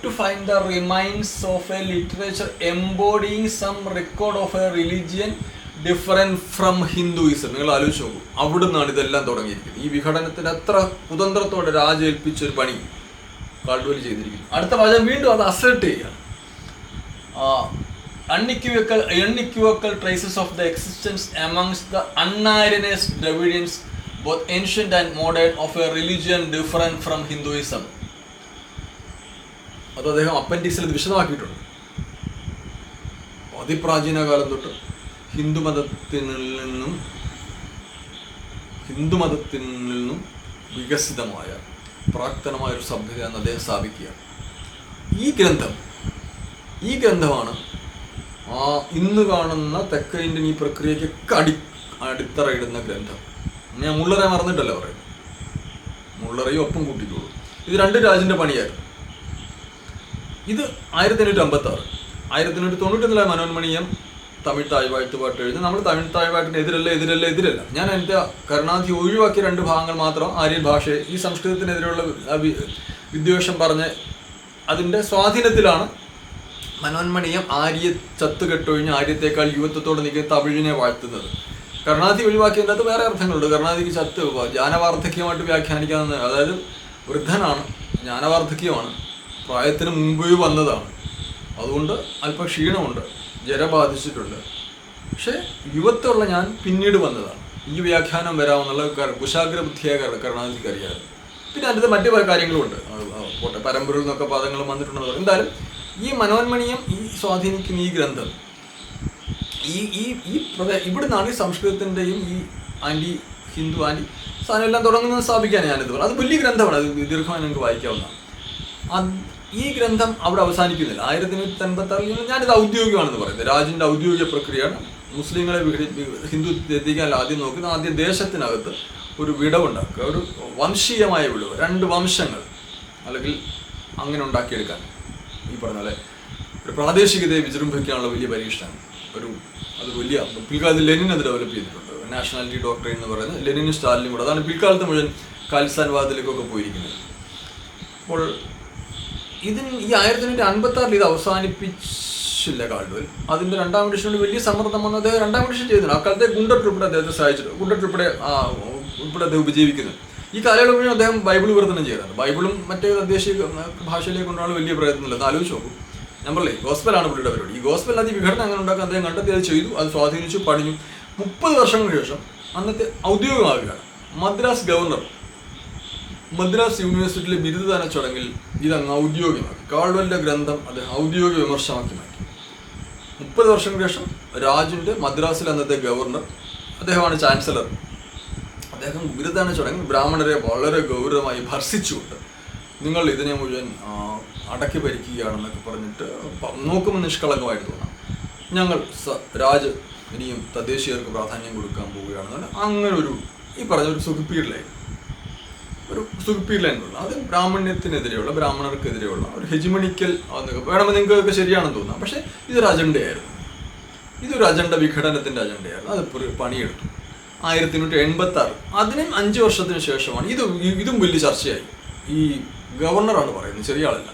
to find the remains of a literature embodying some record of a religion different from Hinduism. നിങ്ങൾ ആലോചിച്ച് നോക്കൂ, അവിടെ നിന്നാണ് ഇതെല്ലാം തുടങ്ങിയിരിക്കുന്നത്. ഈ വിഘടനത്തിന് അത്ര കുതന്ത്രത്തോടെ രാജേൽപ്പിച്ചൊരു പണി കാൾഡ്വെൽ ചെയ്തിരിക്കുന്നു. അടുത്ത വാചകം വീണ്ടും അത് അസേർട്ട് ചെയ്യുകയാണ്. unequivocal traces of the existence amongst the un-Aryanized Dravidians, both ancient and modern, of a religion different from Hinduism. അത് അദ്ദേഹം അപ്പൻഡിക്സിൽ ഇത് വിശദമാക്കിയിട്ടുണ്ട്. അതിപ്രാചീന കാലം തൊട്ട് ഹിന്ദുമതത്തിൽ നിന്നും വികസിതമായ പ്രാക്തനമായ ഒരു സഭ്യത എന്ന് അദ്ദേഹം സ്ഥാപിക്കുകയാണ്. ഈ ഗ്രന്ഥമാണ് ഇന്ന് കാണുന്ന തെക്കേ ഇന്ത്യൻ ഈ പ്രക്രിയയ്ക്കൊക്കെ അടിത്തറയിടുന്ന ഗ്രന്ഥം. ഞാൻ മുള്ളറെ മറന്നിട്ടല്ല പറയുന്നത്, മുള്ളറയും ഒപ്പം കൂട്ടിക്കോളൂ. ഇത് 2 രാജിൻ്റെ പണിയായിരുന്നു. ഇത് 1856 1891 മനോന്മണീയം തമിഴ് താഴ്വാഴ്ത്ത് പാട്ട് എഴുതി. നമ്മൾ തമിഴ് താഴ്വാട്ടിന് എതിരല്ല. ഞാൻ എൻ്റെ കരുണാനിധി ഒഴിവാക്കിയ 2 ഭാഗങ്ങൾ മാത്രം ആര്യൻ ഭാഷയെ ഈ സംസ്കൃതത്തിനെതിരെയുള്ള വിദ്വേഷം പറഞ്ഞ് അതിൻ്റെ സ്വാധീനത്തിലാണ് മനോന്മണീയം ആര്യ ചത്ത് കെട്ടൊഴിഞ്ഞ് ആര്യത്തേക്കാൾ യുവത്വത്തോടെ നിൽക്കുന്ന തമിഴിനെ വാഴ്ത്തുന്നത്. കരുണാനിധി ഒഴിവാക്കിയതിൻ്റെ അത് വേറെ അർത്ഥങ്ങളുണ്ട്. കരുണാനിധിക്ക് ചത്ത് ജ്ഞാനവാർദ്ധക്യമായിട്ട് വ്യാഖ്യാനിക്കാവുന്ന, അതായത് വൃദ്ധനാണ്, ജ്ഞാനവാർദ്ധക്യമാണ്, പ്രായത്തിന് മുമ്പേ വന്നതാണ്, അതുകൊണ്ട് അല്പം ക്ഷീണമുണ്ട്, ജര ബാധിച്ചിട്ടുണ്ട്, പക്ഷേ യുവത്വമുള്ള ഞാൻ പിന്നീട് വന്നതാണ്, ഈ വ്യാഖ്യാനം വരാമെന്നുള്ള കുശാഗ്രബുദ്ധിയായ കരുണാനിധിക്ക് അറിയാമായിരുന്നു. പിന്നെ അതിൻ്റെ മറ്റു പല കാര്യങ്ങളുമുണ്ട്, പോട്ടെ, പരമ്പരയിൽ നിന്നൊക്കെ പദങ്ങൾ വന്നിട്ടുണ്ടെന്ന് പറയും. എന്തായാലും ഈ മനോന്മണീയം ഈ സ്വാധീനിക്കുന്ന ഈ ഗ്രന്ഥം ഇവിടുന്നാണ് ഈ സംസ്കൃതത്തിൻ്റെയും ഈ ഹിന്ദു സാധനം എല്ലാം തുടങ്ങുന്നത് സ്ഥാപിക്കാൻ ഞാനിത് പറഞ്ഞു. അത് വലിയ ഗ്രന്ഥമാണ്, അത് ദീർഘമായി നിങ്ങൾക്ക് വായിക്കാവുന്നതാണ്. ഈ ഗ്രന്ഥം അവിടെ അവസാനിക്കുന്നില്ല. 1856 ഞാനിത് ഔദ്യോഗികമാണെന്ന് പറയുന്നത്, രാജിൻ്റെ ഔദ്യോഗിക പ്രക്രിയയാണ്. മുസ്ലിങ്ങളെ ഹിന്ദു എത്തിക്കാൻ ആദ്യം നോക്കുന്നത്, ആദ്യം ദേശത്തിനകത്ത് ഒരു വിടവുണ്ടാക്കുക, ഒരു വംശീയമായ വിടവ്, 2 വംശങ്ങൾ അല്ലെങ്കിൽ അങ്ങനെ ഉണ്ടാക്കിയെടുക്കാൻ. ഈ പറഞ്ഞ പോലെ ഒരു പ്രാദേശികതയെ വിജൃംഭിക്കാനുള്ള വലിയ പരീക്ഷണം, അത് വലിയ പിൽക്കാലത്ത് ലെനിൻ അത് ഡെവലപ്പ് ചെയ്തിട്ടുണ്ട്. നാഷണാലിറ്റി ഡോക്ടറേറ്റ് എന്ന് പറയുന്നത് ലെനിനും സ്റ്റാലിനും കൂടെ, അതാണ് പിൽക്കാലത്ത് മുഴുവൻ ഖാലിസ്ഥാൻവാദത്തിലേക്കൊക്കെ പോയിരിക്കുന്നത്. അപ്പോൾ ഈ 1856 ഇത് അവസാനിപ്പിച്ചില്ല കാൾഡ്വെൽ. അതിൻ്റെ 2ാം എഡിഷനോട് വലിയ സമ്മർദ്ദം വന്ന് അദ്ദേഹം 2ാം എഡിഷൻ ചെയ്തിട്ടുണ്ട്. അക്കാലത്തെ ഗുണ്ടർ ട്രിപ്പിടെ അദ്ദേഹത്തെ സഹായിച്ചിട്ടുണ്ട്, ഗുണ്ടർ ട്രിപ്പിടെ ഉൾപ്പെടെ അദ്ദേഹം ഉപജീവിക്കുന്നത്. ഈ കാലയളവ് മുഴുവൻ അദ്ദേഹം ബൈബിൾ വിവർത്തനം ചെയ്യുന്നുണ്ട്. ബൈബിളും മറ്റേ തദ്ദേശീയ ഭാഷയിലേക്ക് കൊണ്ടുപോകാൻ വലിയ പ്രയത്നമില്ല. ആലോചിച്ച് നോക്കും, ഞാൻ പറയേ ഗോസ്പലാണ് പുള്ളിയുടെ പരിപാടി. ഈ ഗോസ്പലിനകത്ത് ഈ വിഘടനം അങ്ങനെ ഉണ്ടാക്കാൻ അദ്ദേഹം കണ്ടെത്തി, അത് ചെയ്തു, അത് സ്വാധീനിച്ചു, പണിഞ്ഞു. 30 വർഷങ്ങൾക്ക് ശേഷം അന്നത്തെ ഔദ്യോഗികമാവുകയാണ്. മദ്രാസ് യൂണിവേഴ്സിറ്റിയിലെ ബിരുദദാന ചടങ്ങിൽ ഇതങ്ങ് ഔദ്യോഗികമാക്കി. കാൾഡ്വെലിൻ്റെ ഗ്രന്ഥം അദ്ദേഹം ഔദ്യോഗിക വിമർശനമാക്കി മാറ്റി. 30 വർഷങ്ങൾക്ക് ശേഷം രാജിൻ്റെ മദ്രാസിലെ അന്നത്തെ ഗവർണർ, അദ്ദേഹമാണ് ചാൻസലർ, അദ്ദേഹം ബിരുദദാന ചടങ്ങിൽ ബ്രാഹ്മണരെ വളരെ ഗൗരവമായി ഭർസിച്ചുകൊണ്ട് നിങ്ങൾ ഇതിനെ മുഴുവൻ അടക്കി ഭരിക്കുകയാണെന്നൊക്കെ പറഞ്ഞിട്ട് നോക്കുമ്പോൾ നിഷ്കളങ്കമായിട്ട് തോന്നാം. ഞങ്ങൾ രാജ് ഇനിയും തദ്ദേശീയർക്ക് പ്രാധാന്യം കൊടുക്കാൻ പോവുകയാണെന്ന് അങ്ങനെ ഈ പറഞ്ഞൊരു സുഖപ്പീർ ലൈനുള്ള അത് ബ്രാഹ്മണ്യത്തിനെതിരെയുള്ള, ബ്രാഹ്മണർക്കെതിരെയുള്ള ഒരു ഹെജിമണിക്കൽ എന്നൊക്കെ വേണമെങ്കിൽ നിങ്ങൾക്കൊക്കെ ശരിയാണെന്ന് തോന്നാം. പക്ഷേ ഇതൊരു അജണ്ടയായിരുന്നു, ഇതൊരു അജണ്ട, വിഘടനത്തിൻ്റെ അജണ്ടയായിരുന്നു. അത് പണിയെടുത്തു. 1886 അതിനും 5 വർഷത്തിന് ശേഷമാണ് ഇതും വലിയ ചർച്ചയായി. ഈ ഗവർണറാണ് പറയുന്നത്, ചെറിയ ആളല്ല.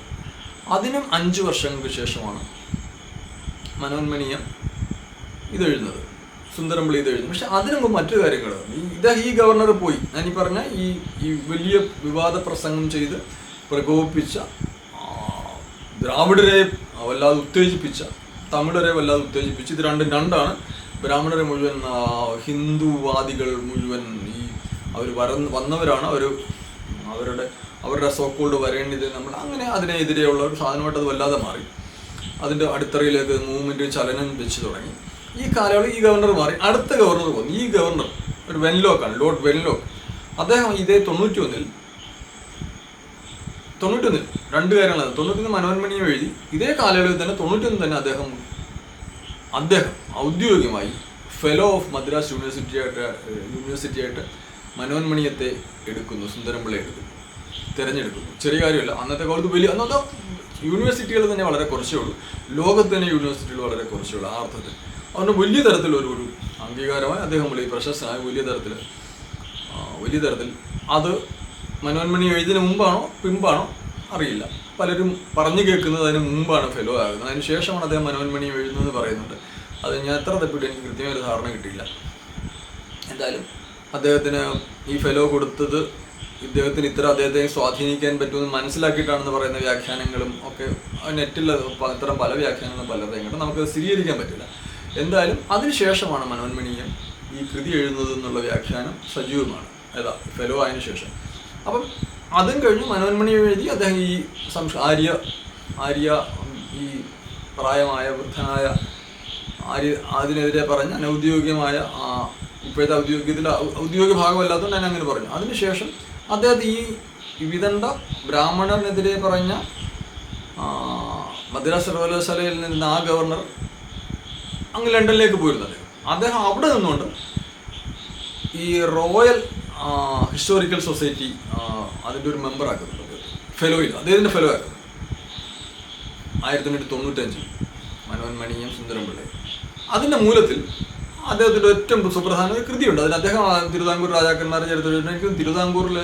അതിനും 5 വർഷങ്ങൾക്ക് ശേഷമാണ് മനോന്മണീയം ഇതെഴുതുന്നത്, സുന്ദരംപിള്ളി ഇതെഴുതുന്നത്. പക്ഷെ അതിനു മുമ്പ് മറ്റു കാര്യങ്ങൾ, ഈ ഗവർണർ പോയി ഞാനീ പറഞ്ഞ ഈ വലിയ വിവാദ പ്രസംഗം ചെയ്ത് പ്രകോപിപ്പിച്ച, ദ്രാവിഡരെ വല്ലാതെ ഉത്തേജിപ്പിച്ച, തമിഴരെ വല്ലാതെ ഉത്തേജിപ്പിച്ച്, ഇത് രണ്ടാണ്. ബ്രാഹ്മണരെ മുഴുവൻ, ഹിന്ദുവാദികൾ മുഴുവൻ അവർ വന്നവരാണ്, അവരുടെ സോക്കോൾഡ് വരേണ്ടത് നമ്മൾ അങ്ങനെ അതിനെതിരെയുള്ള ഒരു സാധനമായിട്ട് അത് വല്ലാതെ മാറി. അതിൻ്റെ അടിത്തറയിലേക്ക് മൂവ്മെൻറ്റ് ചലനം വെച്ച് തുടങ്ങി. ഈ കാലയളവിൽ ഈ ഗവർണർ മാറി, അടുത്ത ഗവർണർ വന്നു. ഈ ഗവർണർ ഒരു വെൻലോക്കാണ്, ലോർഡ് വെൻലോക്ക്. അദ്ദേഹം ഇതേ 91 2 കാര്യങ്ങളാണ്. 91 മനോന്മണീയം എഴുതി. ഇതേ കാലയളവിൽ തന്നെ 91 തന്നെ അദ്ദേഹം ഔദ്യോഗികമായി ഫെലോ ഓഫ് മദ്രാസ് യൂണിവേഴ്സിറ്റിയായിട്ട് മനോന്മണീയത്തെ എടുക്കുന്നു, സുന്ദരംപിള്ള തിരഞ്ഞെടുക്കുന്നു. ചെറിയ കാര്യമല്ല. അന്നത്തെ കാലത്ത് അന്നത്തെ യൂണിവേഴ്സിറ്റികൾ തന്നെ വളരെ കുറച്ചേ ഉള്ളൂ, ലോകത്ത് തന്നെ യൂണിവേഴ്സിറ്റികൾ വളരെ കുറച്ചേ ഉള്ളൂ ആ അർത്ഥത്തിൽ. അതുകൊണ്ട് വലിയ തരത്തിലൊരു അംഗീകാരമായി അദ്ദേഹം പ്രശസ്തനായ വലിയ തരത്തിൽ അത് മനോന്മണീയം എഴുതിന് മുമ്പാണോ പിമ്പാണോ അറിയില്ല. പലരും പറഞ്ഞു കേൾക്കുന്നത് അതിന് മുമ്പാണ് ഫെലോ ആകുന്നത്, അതിന് ശേഷമാണ് അദ്ദേഹം മനോന്മണീയം എഴുതുന്നതെന്ന് പറയുന്നുണ്ട്. അത് ഞാൻ എത്ര തപ്പിട്ട് എനിക്ക് കൃത്യമായൊരു ധാരണ കിട്ടിയില്ല. എന്തായാലും അദ്ദേഹത്തിന് ഈ ഫെലോ കൊടുത്തത് ഇദ്ദേഹത്തിന് അദ്ദേഹത്തെ സ്വാധീനിക്കാൻ പറ്റുമെന്ന് മനസ്സിലാക്കിയിട്ടാണെന്ന് പറയുന്ന വ്യാഖ്യാനങ്ങളും ഒക്കെ നെറ്റിൽ ഇത്തരം പല വ്യാഖ്യാനങ്ങളും പലരുടെയും കണ്ട് നമുക്ക് സ്ഥിരീകരിക്കാൻ പറ്റില്ല. എന്തായാലും അതിനുശേഷമാണ് മനോന്മണീയം ഈ കൃതി എഴുതുന്നത് എന്നുള്ള വ്യാഖ്യാനം സജീവമാണ്, ഫെലോ ആയതിനു ശേഷം. അപ്പം അതും കഴിഞ്ഞ് മനോന്മണീയം എഴുതി അദ്ദേഹം ഈ ആര്യ ഈ പ്രായമായ വൃദ്ധനായ അതിനെതിരെ പറഞ്ഞ അനൗദ്യോഗികമായ ഇപ്പോഴത്തെ ഔദ്യോഗിക ഭാഗമല്ലാത്തതുകൊണ്ട് ഞാൻ അങ്ങനെ പറഞ്ഞു. അതിനുശേഷം അദ്ദേഹത്തെ ഈ വിദണ്ഡ ബ്രാഹ്മണനെതിരെ പറഞ്ഞ മദ്രാസ് സർവകലാശാലയിൽ നിന്ന് ആ ഗവർണർ അങ്ങ് ലണ്ടനിലേക്ക് പോയിരുന്നത്. അദ്ദേഹം അവിടെ നിന്നുകൊണ്ട് ഈ റോയൽ ഹിസ്റ്റോറിക്കൽ സൊസൈറ്റി അതിൻ്റെ ഒരു മെമ്പർ ആക്കുന്നുണ്ട്, ഫെലോയിൽ, അദ്ദേഹത്തിൻ്റെ ഫെലോ ആക്കുന്നു 1995 മനോഹൻ മണിയും സുന്ദരം പിള്ളയും. അതിൻ്റെ മൂലത്തിൽ അദ്ദേഹത്തിൻ്റെ ഏറ്റവും സുപ്രധാന ഒരു കൃതിയുണ്ട്. അതിന് അദ്ദേഹം തിരുവിതാംകൂർ രാജാക്കന്മാരെ ചരിത്രത്തിൽ എനിക്ക് തിരുവിതാംകൂറിൽ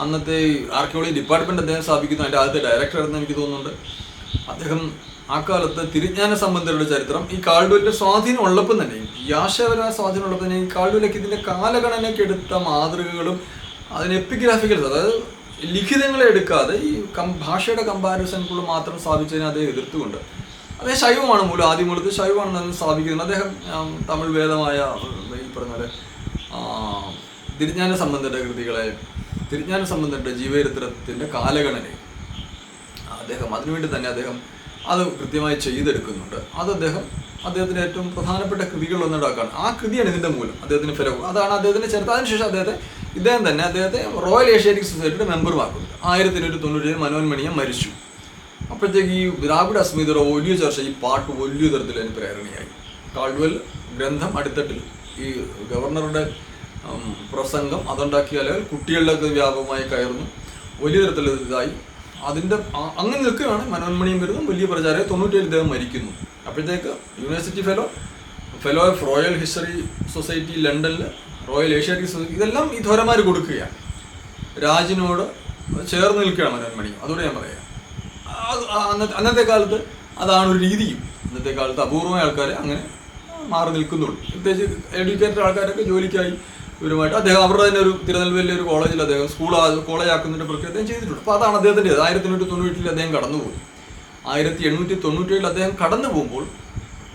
അന്നത്തെ ആർക്കിയോളജി ഡിപ്പാർട്ട്മെൻറ്റ് അദ്ദേഹം സ്ഥാപിക്കുന്നു, അതിൻ്റെ ആദ്യത്തെ ഡയറക്ടറാണെന്ന് എനിക്ക് തോന്നുന്നുണ്ട്. അദ്ദേഹം ആ കാലത്ത് തിരുജ്ഞാന സംബന്ധരുടെ ചരിത്രം ഈ കാൾഡ്വെലിൻ്റെ സ്വാധീനം ഉള്ളപ്പം തന്നെയും ഈ ആശയപരമായ സ്വാധീനം ഉള്ളപ്പോൾ തന്നെ ഈ കാൾഡ്വെലൊക്കെ ഇതിൻ്റെ കാലഗണനയ്ക്ക് എടുത്ത മാതൃകകളും അതിന് എപ്പിഗ്രാഫിക്കൽസ്, അതായത് ലിഖിതങ്ങളെ എടുക്കാതെ ഈ ഭാഷയുടെ കമ്പാരിസൺകുള്ള മാത്രം സ്ഥാപിച്ചതിനെ അദ്ദേഹം എതിർത്തുകൊണ്ട് അദ്ദേഹം ശൈവമാണ് ആദ്യമൂലത്തിൽ ശൈവമാണെന്ന് സ്ഥാപിക്കുന്നത്. അദ്ദേഹം തമിഴ് വേദമായ ഈ പറഞ്ഞ പോലെ തിരുജ്ഞാന സംബന്ധരുടെ കൃതികളെ, തിരുജ്ഞാന സംബന്ധരുടെ ജീവചരിത്രത്തിൻ്റെ കാലഗണനയെ അദ്ദേഹം അതിനുവേണ്ടി തന്നെ അദ്ദേഹം അത് കൃത്യമായി ചെയ്തെടുക്കുന്നുണ്ട്. അത് അദ്ദേഹത്തിൻ്റെ ഏറ്റവും പ്രധാനപ്പെട്ട കൃതികളൊന്നുണ്ടാക്കുകയാണ്. ആ കൃതിയാണ് ഇതിൻ്റെ മൂലം, അദ്ദേഹത്തിന് ഫെലോ. അതാണ് അദ്ദേഹത്തിൻ്റെ ചരിത്രം. അതിനുശേഷം അദ്ദേഹത്തെ റോയൽ ഏഷ്യാറ്റിക് സൊസൈറ്റിയുടെ മെമ്പറുമാക്കുന്നത്. 1897 മനോഹൻ മണിയം മരിച്ചു. അപ്പോഴത്തേക്ക് ഈ ദ്രാവിഡ അസ്മിതയുടെ വലിയ ചർച്ച, ഈ പാട്ട് വലിയ തരത്തിൽ അതിന് പ്രേരണയായി. കാൾഡ്വെൽ ഗ്രന്ഥം അടിത്തട്ടിൽ ഈ ഗവർണറുടെ പ്രസംഗം അതുണ്ടാക്കിയാൽ കുട്ടികളിലൊക്കെ വ്യാപകമായി കയറുന്നു, വലിയ തരത്തിൽ ഇതായി. അതിൻ്റെ അങ്ങനെ നിൽക്കുകയാണ് മനോഹൻ മണിയും വരുന്നു, വലിയ പ്രചാരം. 97 ഇദ്ദേഹം മരിക്കുന്നു. അപ്പോഴത്തേക്ക് university fellow of royal history society ലണ്ടനിൽ, റോയൽ ഏഷ്യാറ്റിക് സൊസൈറ്റി, ഇതെല്ലാം ഈ ധോരന്മാർ കൊടുക്കുകയാണ്. രാജിനോട് ചേർന്ന് നിൽക്കുകയാണ് മനോഹൻ മണിയും. അതുകൂടെ ഞാൻ പറയാം. അന്നത്തെ കാലത്ത് അതാണ് ഒരു രീതിയും. ഇന്നത്തെ കാലത്ത് അപൂർവമായ ആൾക്കാരെ അങ്ങനെ മാറി നിൽക്കുന്നുള്ളൂ. പ്രത്യേകിച്ച് എഡ്യൂക്കേറ്റഡ് ആൾക്കാരൊക്കെ ജോലിക്കായി ഇവരുമായിട്ട് അദ്ദേഹം അവരുടെ തന്നെ ഒരു തിരുനെൽവേലി ഒരു കോളേജിൽ അദ്ദേഹം കോളേജ് ആക്കുന്നതിൻ്റെ പ്രക്രിയ അദ്ദേഹം ചെയ്തിട്ടുണ്ട്. അപ്പോൾ അതാണ് അദ്ദേഹത്തിൻ്റെ 1897 അദ്ദേഹം കടന്നുപോയി. 1897 അദ്ദേഹം കടന്നു പോകുമ്പോൾ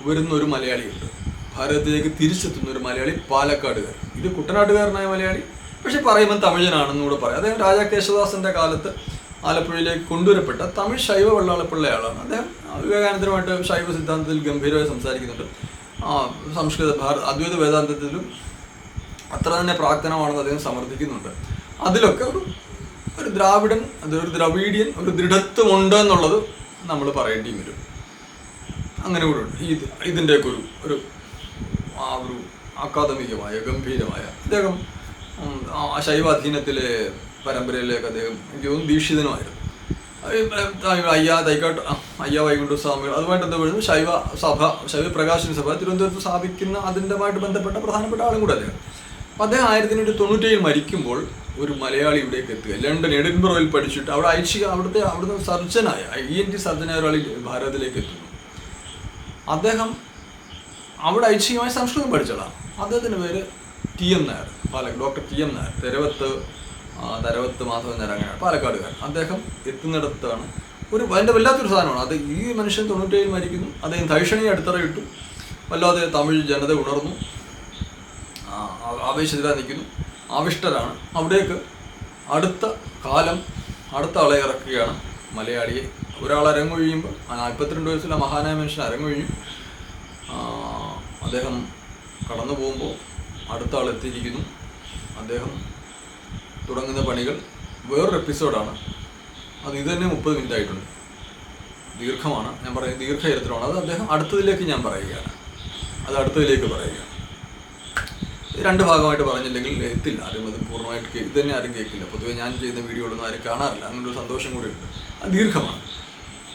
വരുന്ന ഒരു മലയാളിയുണ്ട്, ഭാരതത്തിലേക്ക് തിരിച്ചെത്തുന്ന ഒരു മലയാളി, പാലക്കാടുകാരൻ. ഇത് കുട്ടനാട്ടുകാരനായ മലയാളി, പക്ഷെ പറയുമ്പോൾ തമിഴനാണെന്നുകൂടെ പറയാം. അദ്ദേഹം രാജാ കേശവദാസൻ്റെ കാലത്ത് ആലപ്പുഴയിലേക്ക് കൊണ്ടുവരപ്പെട്ട തമിഴ് ശൈവ വെള്ളാളപ്പിള്ളയാളാണ്. അദ്ദേഹം വിവേകാനന്ദനുമായിട്ട് ശൈവ സിദ്ധാന്തത്തിൽ ഗംഭീരമായി സംസാരിക്കുന്നുണ്ട്. അദ്വൈത വേദാന്തത്തിലും അത്ര തന്നെ പ്രാക്തനമാണെന്ന് അദ്ദേഹം സമർത്ഥിക്കുന്നുണ്ട്. അതിലൊക്കെ ഒരു ദ്രാവിഡൻ, അതൊരു ദ്രവീഡിയൻ ഒരു ദൃഢത്വമുണ്ട് എന്നുള്ളത് നമ്മൾ പറയേണ്ടി വരും. അങ്ങനെ കൂടെ ഉണ്ട് ഇതിൻ്റെയൊക്കെ ഒരു അക്കാദമികമായ ഗംഭീരമായ അദ്ദേഹം ശൈവാധീനത്തിലെ പരമ്പരയിലേക്ക് അദ്ദേഹം എനിക്ക് തോന്നുന്നു ദീക്ഷിതനുമായിരുന്നു. അയ്യ വൈകുണ്ഠ സ്വാമികൾ അതുമായിട്ട് ബന്ധപ്പെടുന്നു. ശൈവ പ്രകാശന സഭ തിരുവനന്തപുരത്ത് സ്ഥാപിക്കുന്ന അതിൻ്റെമായിട്ട് ബന്ധപ്പെട്ട പ്രധാനപ്പെട്ട ആളും കൂടെ അദ്ദേഹം. അപ്പം അദ്ദേഹം 1897 മരിക്കുമ്പോൾ ഒരു മലയാളി ഇവിടേക്ക് എത്തുക. ലണ്ടൻ എഡിൻബറോയിൽ പഠിച്ചിട്ട് അവിടെ അവിടുത്തെ സർജനായ ENT സർജനായ ഒരാൾ ഭാരതത്തിലേക്ക് എത്തുന്നു. അദ്ദേഹം അവിടെ ഐച്ഛികമായി സംസ്കൃതം പഠിച്ചതാണ്. അദ്ദേഹത്തിൻ്റെ പേര് TM Nair, doctor TM Nair, Tharavath Madhavan Nair, അങ്ങനെയാണ്, പാലക്കാടുകാരൻ. അദ്ദേഹം എത്തുന്നിടത്താണ് അതിൻ്റെ വല്ലാത്തൊരു സാധനമാണ്. അത് ഈ മനുഷ്യൻ 97 മരിക്കുന്നു. അദ്ദേഹം ധൈഷണിയെ അടിത്തറയിട്ടു. വല്ലാതെ തമിഴ് ജനത ഉണർന്നു, ആവേശത്തിലാണ് നിൽക്കുന്നു, ആവിഷ്ടരാണ്. അവിടേക്ക് അടുത്ത ആളെ ഇറക്കുകയാണ് മലയാളിയെ. ഒരാൾ അരങ്ങൊഴിയുമ്പോൾ 42 വയസ്സിലെ മഹാനായ മനുഷ്യൻ അരങ്ങൊഴിഞ്ഞു. അദ്ദേഹം കടന്നു പോകുമ്പോൾ അടുത്ത ആൾ എത്തിയിരിക്കുന്നു. അദ്ദേഹം തുടങ്ങുന്ന പണികൾ വേറൊരു എപ്പിസോഡാണ്. ഇത് തന്നെ 30 മിനിറ്റ് ആയിട്ടുണ്ട്. ദീർഘമാണ്, ഞാൻ പറയുന്നത് ദീർഘചരിത്രമാണ്. അത് അദ്ദേഹം അടുത്തതിലേക്ക് ഞാൻ പറയുകയാണ്. രണ്ട് ഭാഗമായിട്ട് പറഞ്ഞില്ലെങ്കിൽ എത്തില്ല ആരും. അത് പൂർണ്ണമായിട്ട് ഇത് തന്നെ ആരും കേൾക്കില്ല. പൊതുവെ ഞാൻ ചെയ്യുന്ന വീഡിയോകളൊന്നും ആരും കാണാറില്ല. അങ്ങനൊരു സന്തോഷം കൂടി ഉണ്ട്. അത് ദീർഘമാണ്.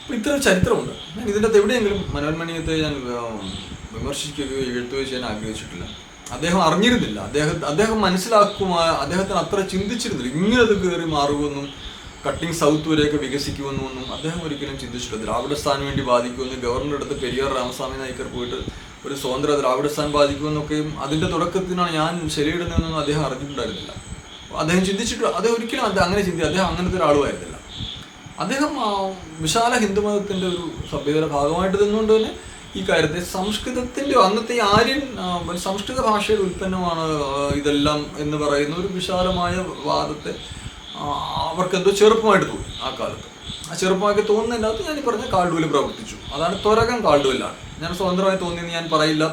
അപ്പോൾ ഇത്ര ചരിത്രമുണ്ട്. ഞാൻ ഇതിൻ്റെ അകത്ത് എവിടെയെങ്കിലും മനോഹൻ മണിയത്തെ ഞാൻ വിമർശിക്കുകയോ എഴുത്തുകയോ ചെയ്യാൻ ആഗ്രഹിച്ചിട്ടില്ല. അദ്ദേഹം അറിഞ്ഞിരുന്നില്ല, അദ്ദേഹം അദ്ദേഹത്തിന് അത്ര ചിന്തിച്ചിരുന്നില്ല ഇങ്ങനത് കയറി മാറുമെന്നും കട്ടിങ് സൗത്ത് വരെയൊക്കെ വികസിക്കുമെന്നൊന്നും അദ്ദേഹം ഒരിക്കലും ചിന്തിച്ചിട്ടില്ല. ദ്രാവിഡസ്ഥാന് വേണ്ടി ബാധിക്കുമെന്ന് ഗവർണറുടെ അടുത്ത് പെരിയാർ രാമസ്വാമി നായ്ക്കർ പോയിട്ട് ഒരു സ്വതന്ത്ര ദ്രാവിഡസ്ഥാൻ ബാധിക്കുമെന്നൊക്കെയും അതിൻ്റെ തുടക്കത്തിനാണ് ഞാൻ ശരിയിടുന്നതെന്നൊന്നും അദ്ദേഹം അറിഞ്ഞിട്ടുണ്ടായിരുന്നില്ല. അദ്ദേഹം അദ്ദേഹം ഒരിക്കലും അങ്ങനെ അദ്ദേഹം അങ്ങനത്തെ ഒരാളുമായിരുന്നില്ല. അദ്ദേഹം വിശാല ഹിന്ദുമതത്തിൻ്റെ ഒരു സഭ്യതയുടെ ഭാഗമായിട്ട് നിന്നുകൊണ്ട് തന്നെ ഈ കാര്യത്തെ സംസ്കൃതത്തിൻ്റെ അന്നത്തെ ആര്യൻ സംസ്കൃത ഭാഷയുടെ ഉൽപ്പന്നമാണ് ഇതെല്ലാം എന്ന് പറയുന്ന ഒരു വിശാലമായ വാദത്തെ അവർക്കെന്തോ ചെറുപ്പമായിട്ട് തോന്നി ആ കാലത്ത്. ആ ചെറുപ്പമായിട്ട് തോന്നുന്നതിൻ്റെ അകത്ത് ഞാൻ ഈ പറഞ്ഞ കാൾഡ്വെൽ പ്രവർത്തിച്ചു. അതാണ് തുരകം കാൾഡ്വെല്ലാണ്. ഞാൻ സ്വതന്ത്രമായി തോന്നിയെന്ന് ഞാൻ പറയില്ല.